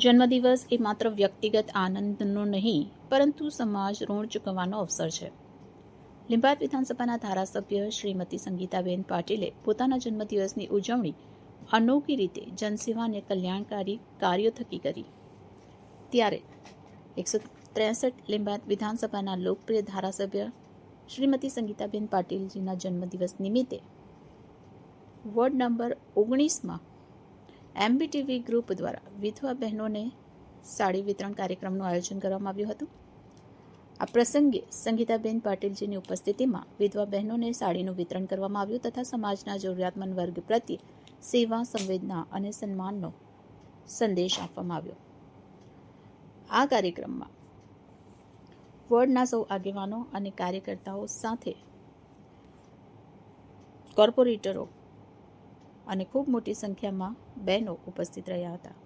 જન્મદિવસ એ માત્ર વ્યક્તિગત આનંદનો નહીં, પરંતુ સમાજ ઋણ ચૂકવવાનો અવસર છે. લીંબાયત વિધાનસભાના ધારાસભ્ય શ્રીમતી સંગીતાબેન પાટીલે પોતાના જન્મદિવસની ઉજવણી અનોખી રીતે જનસેવા અને કલ્યાણકારી કાર્યો થકી કરી. ત્યારે 163 લીંબાયત વિધાનસભાના લોકપ્રિય ધારાસભ્ય શ્રીમતી સંગીતાબેન પાટીલજીના જન્મદિવસ નિમિત્તે વોર્ડ નંબર 19માં MBTV ગ્રુપ દ્વારા વિધવા બહેનોને સાડી વિતરણ કાર્યક્રમનું આયોજન કરવામાં આવ્યું હતું. આ પ્રસંગે સંગીતાબેન પાટીલજીની ઉપસ્થિતિમાં વિધવા બહેનોને સાડીનું વિતરણ કરવામાં આવ્યું તથા સમાજના જરૂરિયાતમંદ વર્ગ પ્રત્યે સેવા, સંવેદના અને સન્માનનો સંદેશ આપવામાં આવ્યો. આ કાર્યક્રમમાં વોર્ડના સૌ આગેવાનો અને કાર્યકર્તાઓ સાથે કોર્પોરેટરો અને ખૂબ મોટી સંખ્યામાં બહેનો ઉપસ્થિત રહ્યા હતા.